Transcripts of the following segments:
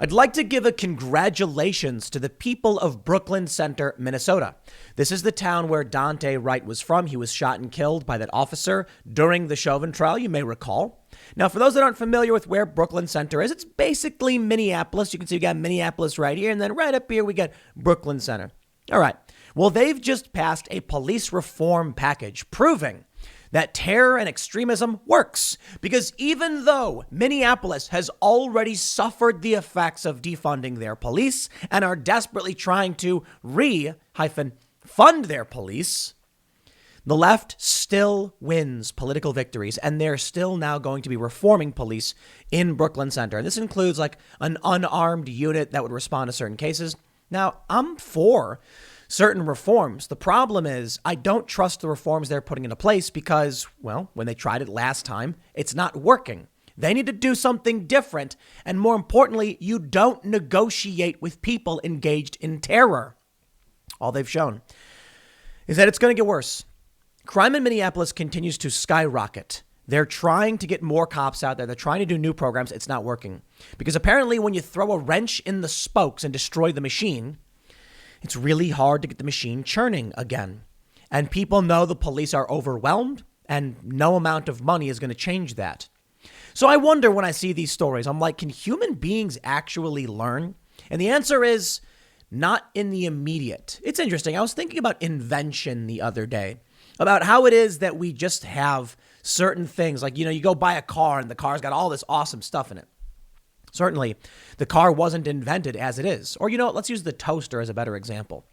I'd like to give a congratulations to the people of Brooklyn Center, Minnesota. This is the town where Dante Wright was from. He was shot and killed by that officer during the Chauvin trial, you may recall. Now, for those that aren't familiar with where Brooklyn Center is, it's basically Minneapolis. You can see we got Minneapolis right here, and then right up here we got Brooklyn Center. All right. Well, they've just passed a police reform package proving that terror and extremism works, because even though Minneapolis has already suffered the effects of defunding their police and are desperately trying to fund their police, the left still wins political victories, and they're still now going to be reforming police in Brooklyn Center. And this includes like an unarmed unit that would respond to certain cases. Now, I'm for certain reforms. The problem is I don't trust the reforms they're putting into place because, well, when they tried it last time, it's not working. They need to do something different. And more importantly, you don't negotiate with people engaged in terror. All they've shown is that it's going to get worse. Crime in Minneapolis continues to skyrocket. They're trying to get more cops out there. They're trying to do new programs. It's not working. Because apparently when you throw a wrench in the spokes and destroy the machine, it's really hard to get the machine churning again. And people know the police are overwhelmed, and no amount of money is going to change that. So I wonder when I see these stories, I'm like, can human beings actually learn? And the answer is not in the immediate. It's interesting. I was thinking about invention the other day, about how it is that we just have certain things. Like, you go buy a car and the car's got all this awesome stuff in it. Certainly, the car wasn't invented as it is. Or, let's use the toaster as a better example.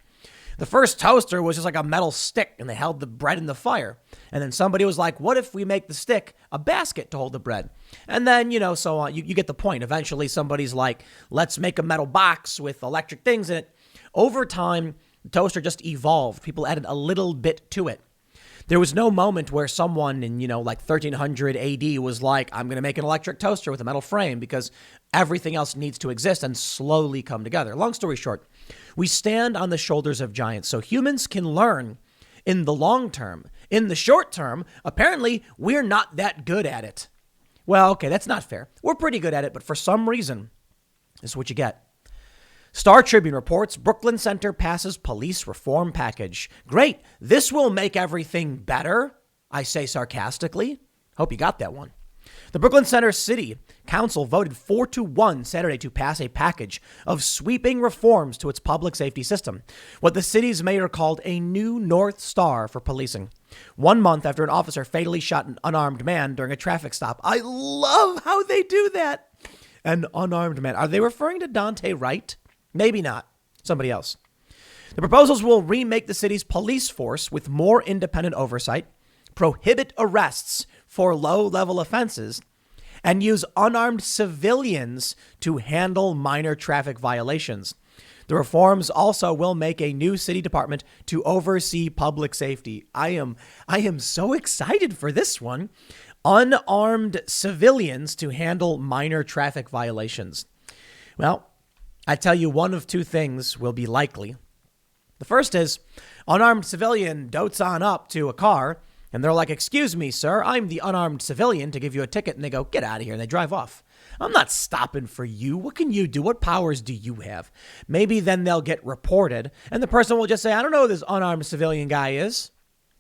The first toaster was just like a metal stick, and they held the bread in the fire. And then somebody was like, what if we make the stick a basket to hold the bread? And then, so on. You get the point. Eventually, somebody's like, let's make a metal box with electric things in it. Over time, the toaster just evolved. People added a little bit to it. There was no moment where someone in, like 1300 AD was like, I'm going to make an electric toaster with a metal frame, because everything else needs to exist and slowly come together. Long story short, we stand on the shoulders of giants, so humans can learn in the long term. In the short term, apparently, we're not that good at it. Well, okay, that's not fair. We're pretty good at it, but for some reason, this is what you get. Star Tribune reports Brooklyn Center passes police reform package. Great. This will make everything better, I say sarcastically. Hope you got that one. The Brooklyn Center City Council voted 4-1 Saturday to pass a package of sweeping reforms to its public safety system, what the city's mayor called a new North Star for policing. 1 month after an officer fatally shot an unarmed man during a traffic stop. I love how they do that. An unarmed man. Are they referring to Dante Wright? Maybe not. Somebody else. The proposals will remake the city's police force with more independent oversight, prohibit arrests for low-level offenses, and use unarmed civilians to handle minor traffic violations. The reforms also will make a new city department to oversee public safety. I am so excited for this one. Unarmed civilians to handle minor traffic violations. Well, I tell you, one of two things will be likely. The first is unarmed civilian dotes on up to a car, and they're like, excuse me, sir, I'm the unarmed civilian to give you a ticket. And they go, get out of here. And they drive off. I'm not stopping for you. What can you do? What powers do you have? Maybe then they'll get reported, and the person will just say, I don't know who this unarmed civilian guy is.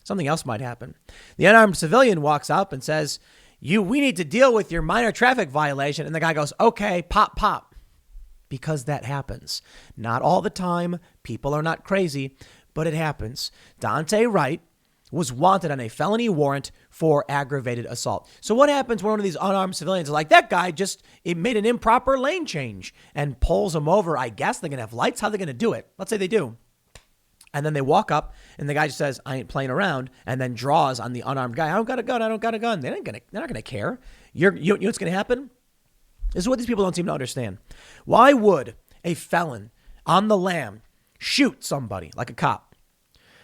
Something else might happen. The unarmed civilian walks up and says, we need to deal with your minor traffic violation. And the guy goes, okay, pop, pop. Because that happens. Not all the time. People are not crazy, but it happens. Dante Wright was wanted on a felony warrant for aggravated assault. So what happens when one of these unarmed civilians is like, that guy it made an improper lane change, and pulls him over? I guess they're going to have lights. How are they going to do it? Let's say they do. And then they walk up, and the guy just says, I ain't playing around, and then draws on the unarmed guy. I don't got a gun. I don't got a gun. They're not going to care. You know what's going to happen? This is what these people don't seem to understand. Why would a felon on the lam shoot somebody like a cop?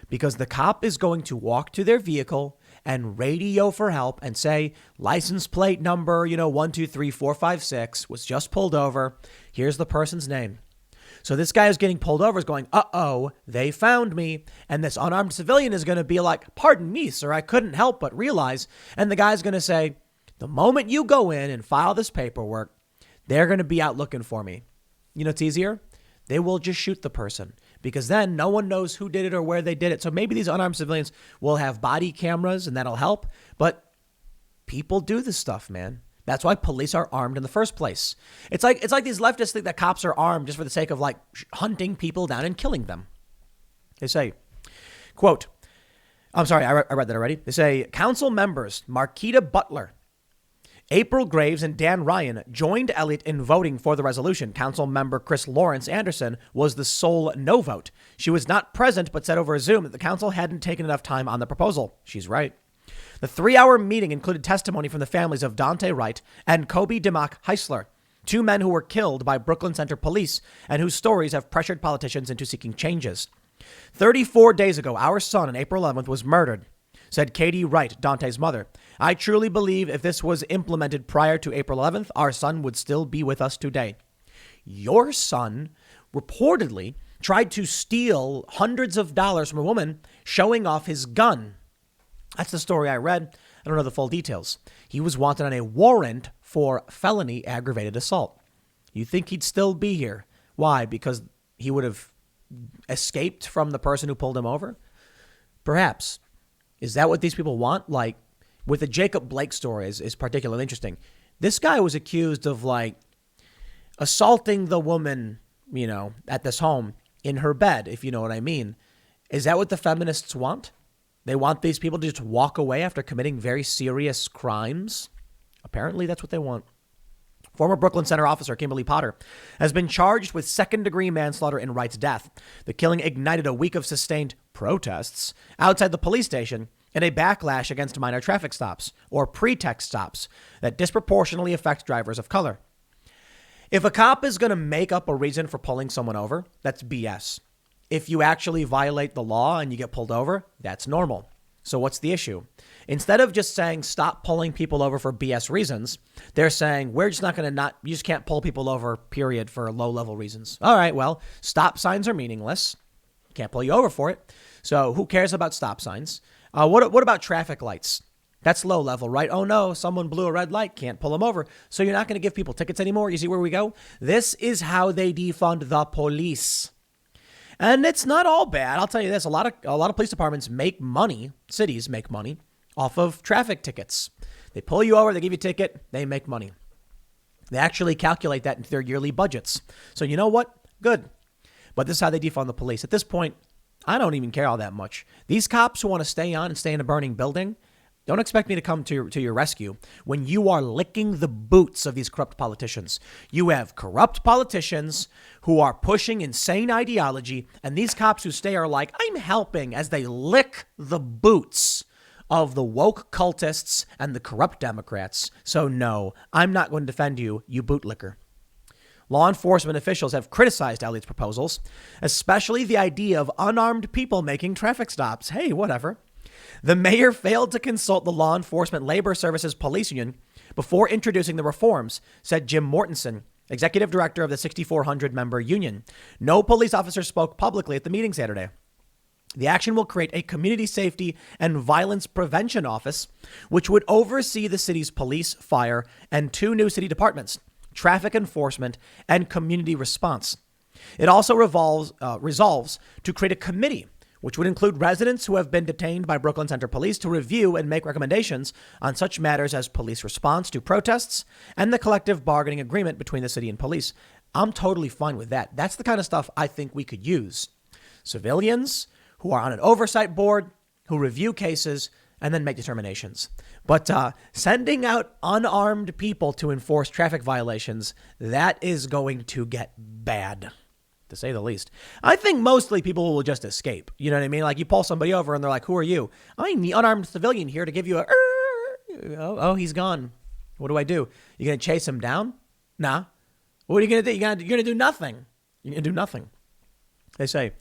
Because the cop is going to walk to their vehicle and radio for help and say, license plate number, 123456 was just pulled over. Here's the person's name. So this guy is getting pulled over is going, uh-oh, they found me. And this unarmed civilian is going to be like, pardon me, sir, I couldn't help but realize. And the guy's going to say, the moment you go in and file this paperwork, they're going to be out looking for me. it's easier. They will just shoot the person because then no one knows who did it or where they did it. So maybe these unarmed civilians will have body cameras and that'll help. But people do this stuff, man. That's why police are armed in the first place. It's like these leftists think that cops are armed just for the sake of like hunting people down and killing them. They say, quote, I'm sorry, I read that already. They say council members Marquita Butler, April Graves, and Dan Ryan joined Elliott in voting for the resolution. Council member Chris Lawrence Anderson was the sole no vote. She was not present, but said over Zoom that the council hadn't taken enough time on the proposal. She's right. The 3-hour meeting included testimony from the families of Dante Wright and Kobe DeMock Heisler, 2 men who were killed by Brooklyn Center police and whose stories have pressured politicians into seeking changes. 34 days ago, our son on April 11th was murdered, said Katie Wright, Dante's mother. I truly believe if this was implemented prior to April 11th, our son would still be with us today. Your son reportedly tried to steal hundreds of dollars from a woman showing off his gun. That's the story I read. I don't know the full details. He was wanted on a warrant for felony aggravated assault. You think he'd still be here? Why? Because he would have escaped from the person who pulled him over? Perhaps. Is that what these people want? Like, with the Jacob Blake story is particularly interesting. This guy was accused of, like, assaulting the woman, at this home in her bed, if you know what I mean. Is that what the feminists want? They want these people to just walk away after committing very serious crimes? Apparently, that's what they want. Former Brooklyn Center officer Kimberly Potter has been charged with second-degree manslaughter in Wright's death. The killing ignited a week of sustained protests outside the police station and a backlash against minor traffic stops, or pretext stops, that disproportionately affect drivers of color. If a cop is going to make up a reason for pulling someone over, that's BS. If you actually violate the law and you get pulled over, that's normal. So what's the issue? Instead of just saying stop pulling people over for BS reasons, they're saying we're just not going to you just can't pull people over, period, for low-level reasons. All right, well, stop signs are meaningless. Can't pull you over for it. So who cares about stop signs? What about traffic lights? That's low level, right? Oh no, someone blew a red light, can't pull them over. So you're not going to give people tickets anymore? You see where we go? This is how they defund the police. And it's not all bad. I'll tell you this, a lot of police departments make money, cities make money off of traffic tickets. They pull you over, they give you a ticket, they make money. They actually calculate that into their yearly budgets. So you know what? Good. But this is how they defund the police. At this point, I don't even care all that much. These cops who want to stay on and stay in a burning building, don't expect me to come to your rescue when you are licking the boots of these corrupt politicians. You have corrupt politicians who are pushing insane ideology, and these cops who stay are like, I'm helping, as they lick the boots of the woke cultists and the corrupt Democrats. So no, I'm not going to defend you, you bootlicker. Law enforcement officials have criticized Elliott's proposals, especially the idea of unarmed people making traffic stops. Hey, whatever. The mayor failed to consult the Law Enforcement Labor Services Police Union before introducing the reforms, said Jim Mortensen, executive director of the 6,400-member union. No police officer spoke publicly at the meeting Saturday. The action will create a community safety and violence prevention office, which would oversee the city's police, fire, and 2 new city departments, traffic enforcement and community response. It also resolves to create a committee which would include residents who have been detained by Brooklyn Center Police to review and make recommendations on such matters as police response to protests and the collective bargaining agreement between the city and police. I'm totally fine with that. That's the kind of stuff I think we could use. Civilians who are on an oversight board, who review cases and then make determinations. But sending out unarmed people to enforce traffic violations, that is going to get bad, to say the least. I think mostly people will just escape. You know what I mean? Like you pull somebody over and they're like, who are you? I'm the unarmed civilian here to give you a... Oh, he's gone. What do I do? You going to chase him down? Nah. What are you going to do? You're going to do nothing. You're going to do nothing. They say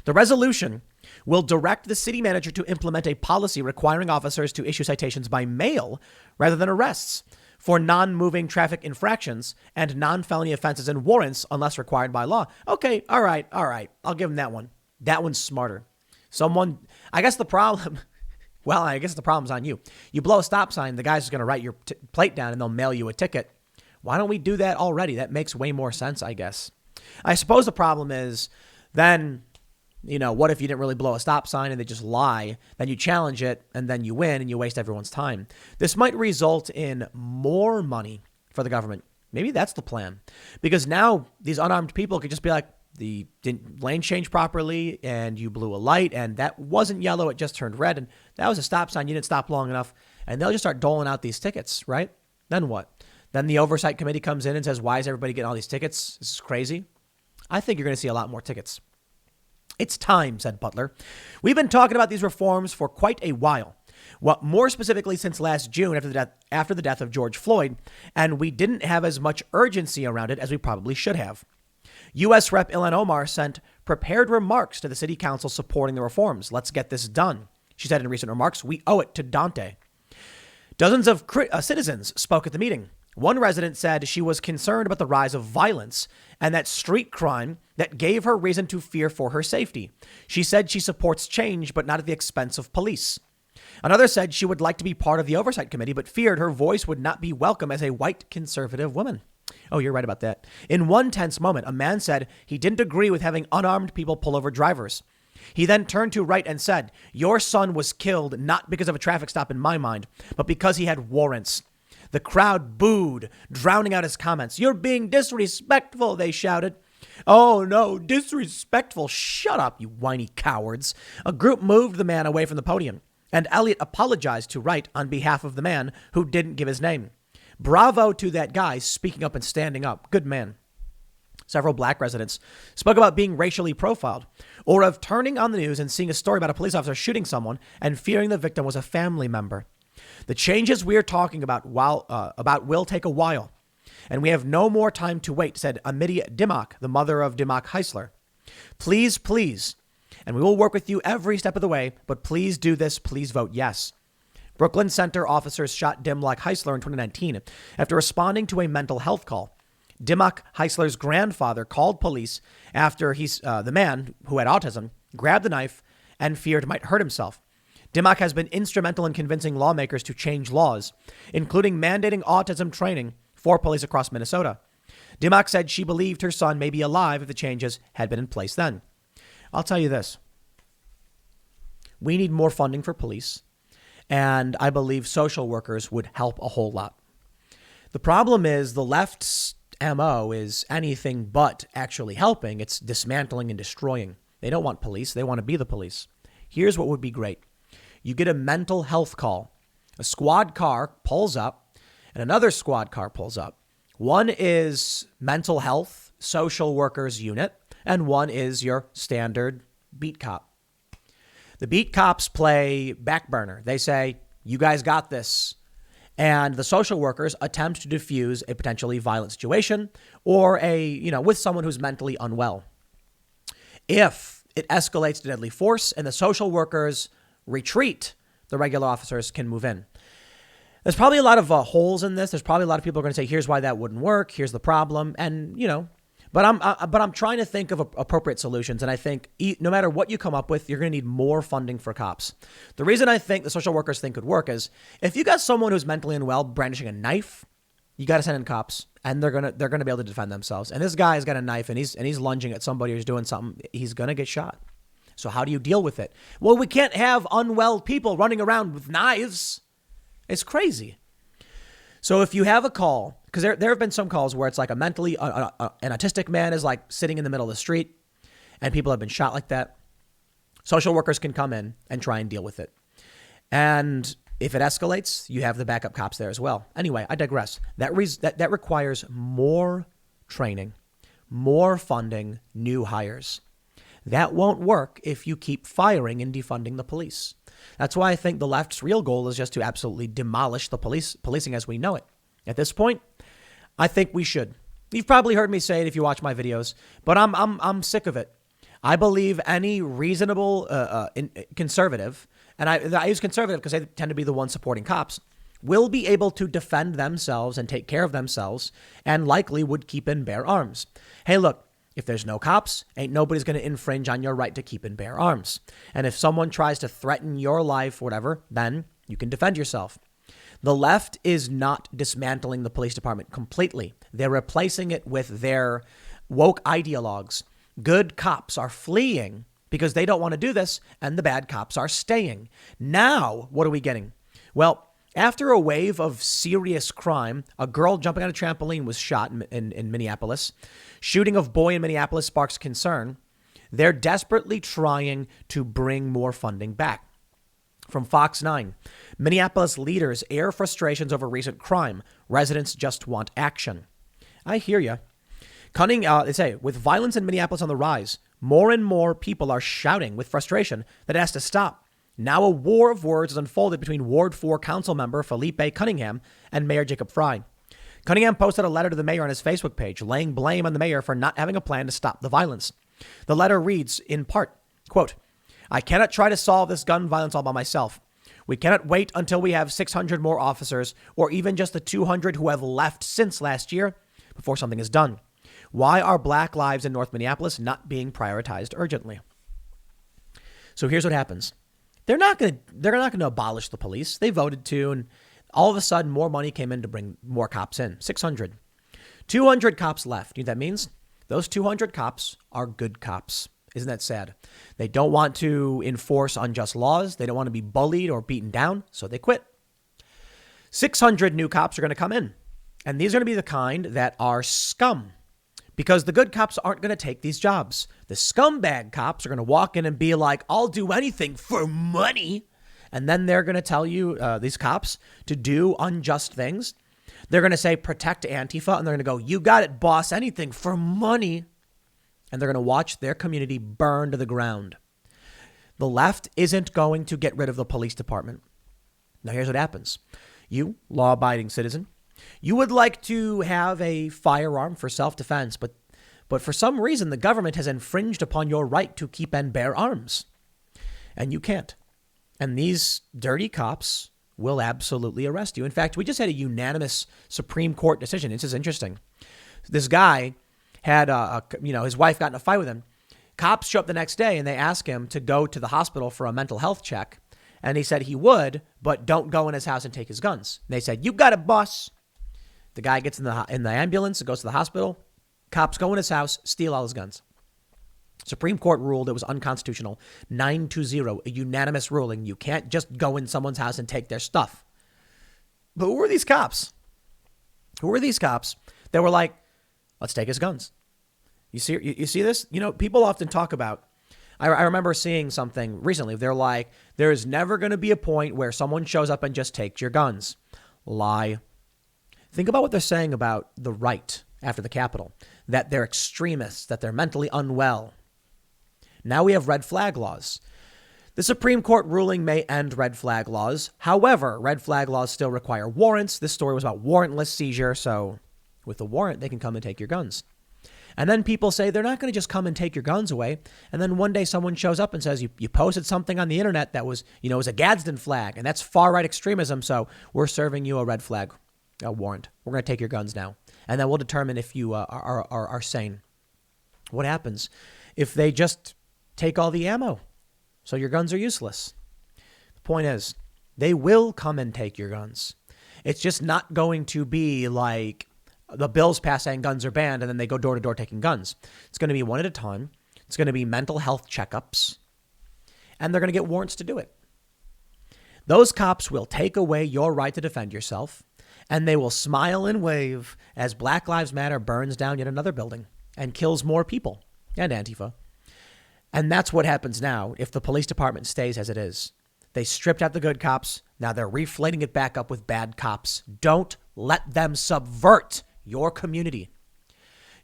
the resolution will direct the city manager to implement a policy requiring officers to issue citations by mail rather than arrests for non-moving traffic infractions and non-felony offenses and warrants unless required by law. Okay, all right. I'll give him that one. That one's smarter. I guess the problem's on you. You blow a stop sign, the guy's just going to write your plate down and they'll mail you a ticket. Why don't we do that already? That makes way more sense, I guess. I suppose the problem is then, what if you didn't really blow a stop sign and they just lie? Then you challenge it and then you win and you waste everyone's time. This might result in more money for the government. Maybe that's the plan, because now these unarmed people could just be like, the lane changed properly and you blew a light and that wasn't yellow, it just turned red, and that was a stop sign, you didn't stop long enough, and they'll just start doling out these tickets, right? Then what? Then the oversight committee comes in and says, why is everybody getting all these tickets? This is crazy. I think you're going to see a lot more tickets. It's time, said Butler. We've been talking about these reforms for quite a while. Well, more specifically since last June after the death of George Floyd, and we didn't have as much urgency around it as we probably should have. U.S. Rep. Ilhan Omar sent prepared remarks to the city council supporting the reforms. Let's get this done. She said in recent remarks, we owe it to Dante. Dozens of citizens spoke at the meeting. One resident said she was concerned about the rise of violence and that street crime that gave her reason to fear for her safety. She said she supports change, but not at the expense of police. Another said she would like to be part of the oversight committee, but feared her voice would not be welcome as a white conservative woman. Oh, you're right about that. In one tense moment, a man said he didn't agree with having unarmed people pull over drivers. He then turned to Wright and said, your son was killed not because of a traffic stop in my mind, but because he had warrants. The crowd booed, drowning out his comments. You're being disrespectful, they shouted. Oh, no, disrespectful. Shut up, you whiny cowards. A group moved the man away from the podium, and Elliott apologized to Wright on behalf of the man who didn't give his name. Bravo to that guy speaking up and standing up. Good man. Several black residents spoke about being racially profiled, or of turning on the news and seeing a story about a police officer shooting someone and fearing the victim was a family member. The changes we are talking about will take a while, and we have no more time to wait, said Amidia Dimmock, the mother of Dimmock Heisler. Please, please, and we will work with you every step of the way, but please do this. Please vote yes. Brooklyn Center officers shot Dimmock Heisler in 2019 after responding to a mental health call. Dimmock Heisler's grandfather called police after the man who had autism grabbed a knife and feared might hurt himself. Dimmock has been instrumental in convincing lawmakers to change laws, including mandating autism training for police across Minnesota. Dimmock said she believed her son may be alive if the changes had been in place then. I'll tell you this. We need more funding for police, and I believe social workers would help a whole lot. The problem is the left's MO is anything but actually helping. It's dismantling and destroying. They don't want police. They want to be the police. Here's what would be great. You get a mental health call. A squad car pulls up and another squad car pulls up. One is mental health, social workers unit, and one is your standard beat cop. The beat cops play back burner. They say, you guys got this. And the social workers attempt to diffuse a potentially violent situation or with someone who's mentally unwell. If it escalates to deadly force and the social workers retreat, the regular officers can move in. There's probably a lot of holes in this. There's probably a lot of people are going to say, here's why that wouldn't work. Here's the problem. And, but I'm trying to think of appropriate solutions. And I think no matter what you come up with, you're going to need more funding for cops. The reason I think the social workers thing could work is if you got someone who's mentally unwell brandishing a knife, you got to send in cops and they're going to be able to defend themselves. And this guy's got a knife and he's lunging at somebody who's doing something. He's going to get shot. So how do you deal with it? Well, we can't have unwell people running around with knives. It's crazy. So if you have a call, because there have been some calls where it's like an autistic man is like sitting in the middle of the street and people have been shot like that. Social workers can come in and try and deal with it. And if it escalates, you have the backup cops there as well. Anyway, I digress. That requires more training, more funding, new hires. That won't work if you keep firing and defunding the police. That's why I think the left's real goal is just to absolutely demolish the policing as we know it. At this point, I think we should. You've probably heard me say it if you watch my videos, but I'm sick of it. I believe any reasonable conservative, and I use conservative because they tend to be the ones supporting cops, will be able to defend themselves and take care of themselves and likely would keep and bear arms. Hey, look. If there's no cops, ain't nobody's going to infringe on your right to keep and bear arms. And if someone tries to threaten your life, whatever, then you can defend yourself. The left is not dismantling the police department completely. They're replacing it with their woke ideologues. Good cops are fleeing because they don't want to do this, and the bad cops are staying. Now, what are we getting? Well, after a wave of serious crime, a girl jumping on a trampoline was shot in Minneapolis. Shooting of boy in Minneapolis sparks concern. They're desperately trying to bring more funding back. From Fox 9, Minneapolis leaders air frustrations over recent crime. Residents just want action. I hear you. They say, with violence in Minneapolis on the rise, more and more people are shouting with frustration that it has to stop. Now a war of words has unfolded between Ward 4 council member Felipe Cunningham and Mayor Jacob Fry. Cunningham posted a letter to the mayor on his Facebook page, laying blame on the mayor for not having a plan to stop the violence. The letter reads, in part, quote, I cannot try to solve this gun violence all by myself. We cannot wait until we have 600 more officers or even just the 200 who have left since last year before something is done. Why are black lives in North Minneapolis not being prioritized urgently? So here's what happens. They're not going to abolish the police. They voted to, and all of a sudden more money came in to bring more cops in. 600. 200 cops left. You know what that means? Those 200 cops are good cops. Isn't that sad? They don't want to enforce unjust laws. They don't want to be bullied or beaten down, so they quit. 600 new cops are going to come in, and these are going to be the kind that are scum, because the good cops aren't going to take these jobs. The scumbag cops are going to walk in and be like, I'll do anything for money. And then they're going to tell you, these cops, to do unjust things. They're going to say, protect Antifa. And they're going to go, you got it, boss, anything for money. And they're going to watch their community burn to the ground. The left isn't going to get rid of the police department. Now, here's what happens. You, law-abiding citizen, you would like to have a firearm for self-defense, but for some reason, the government has infringed upon your right to keep and bear arms. And you can't. And these dirty cops will absolutely arrest you. In fact, we just had a unanimous Supreme Court decision. This is interesting. This guy had, his wife got in a fight with him. Cops show up the next day and they ask him to go to the hospital for a mental health check. And he said he would, but don't go in his house and take his guns. And they said, you got it, boss. The guy gets in the ambulance and goes to the hospital. Cops go in his house, steal all his guns. Supreme Court ruled it was unconstitutional. 9-0, a unanimous ruling. You can't just go in someone's house and take their stuff. But who were these cops? Who were these cops that were like, let's take his guns? You see this? You know, people often talk about, I remember seeing something recently. They're like, there is never going to be a point where someone shows up and just takes your guns. Lie. Think about what they're saying about the right after the Capitol, that they're extremists, that they're mentally unwell. Now we have red flag laws. The Supreme Court ruling may end red flag laws. However, red flag laws still require warrants. This story was about warrantless seizure. So with a warrant, they can come and take your guns. And then people say they're not going to just come and take your guns away. And then one day someone shows up and says, you posted something on the internet that was, was a Gadsden flag, and that's far right extremism. So we're serving you a red flag warrant. We're going to take your guns now. And then we'll determine if you are sane. What happens if they just take all the ammo? So your guns are useless. The point is, they will come and take your guns. It's just not going to be like the bills pass saying guns are banned and then they go door to door taking guns. It's going to be one at a time. It's going to be mental health checkups. And they're going to get warrants to do it. Those cops will take away your right to defend yourself. And they will smile and wave as Black Lives Matter burns down yet another building and kills more people and Antifa. And that's what happens now if the police department stays as it is. They stripped out the good cops. Now they're reflating it back up with bad cops. Don't let them subvert your community.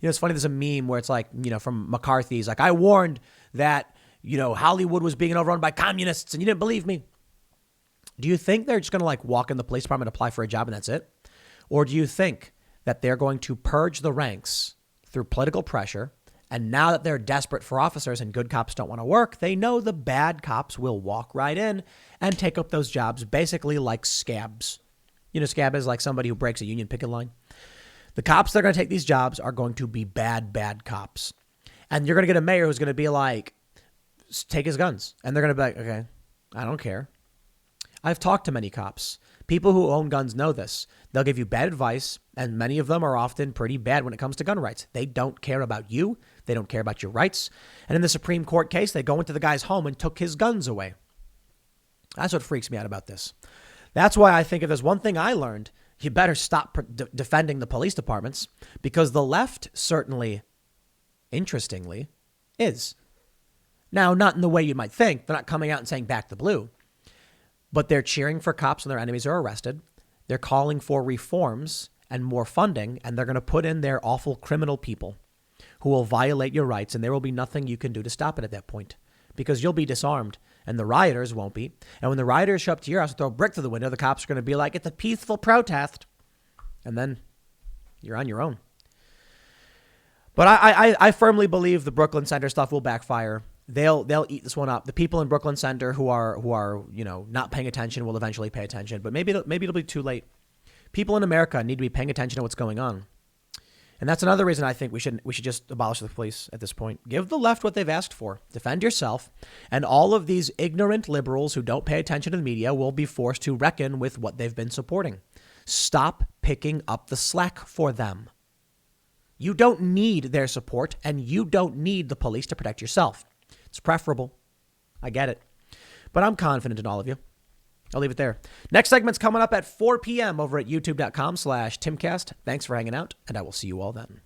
It's funny. There's a meme where it's like, from McCarthy. He's like, I warned that, Hollywood was being overrun by communists and you didn't believe me. Do you think they're just going to walk in the police department, apply for a job, and that's it? Or do you think that they're going to purge the ranks through political pressure? And now that they're desperate for officers and good cops don't want to work, they know the bad cops will walk right in and take up those jobs, basically like scabs. Scab is like somebody who breaks a union picket line. The cops that are going to take these jobs are going to be bad cops. And you're going to get a mayor who's going to be like, take his guns. And they're going to be like, okay, I don't care. I've talked to many cops. People who own guns know this. They'll give you bad advice. And many of them are often pretty bad when it comes to gun rights. They don't care about you. They don't care about your rights. And in the Supreme Court case, they go into the guy's home and took his guns away. That's what freaks me out about this. That's why I think if there's one thing I learned, you better stop defending the police departments, because the left certainly, interestingly, is. Now, not in the way you might think. They're not coming out and saying back the blue, but they're cheering for cops when their enemies are arrested. They're calling for reforms and more funding, and they're going to put in their awful criminal people who will violate your rights, and there will be nothing you can do to stop it at that point, because you'll be disarmed and the rioters won't be. And when the rioters show up to your house and throw a brick through the window, the cops are going to be like, it's a peaceful protest. And then you're on your own. But I firmly believe the Brooklyn Center stuff will backfire. They'll eat this one up. The people in Brooklyn Center who are not paying attention will eventually pay attention, but maybe it'll be too late. People in America need to be paying attention to what's going on. And that's another reason I think we should just abolish the police at this point. Give the left what they've asked for. Defend yourself. And all of these ignorant liberals who don't pay attention to the media will be forced to reckon with what they've been supporting. Stop picking up the slack for them. You don't need their support, and you don't need the police to protect yourself. It's preferable. I get it. But I'm confident in all of you. I'll leave it there. Next segment's coming up at 4 p.m. over at youtube.com/Timcast. Thanks for hanging out, and I will see you all then.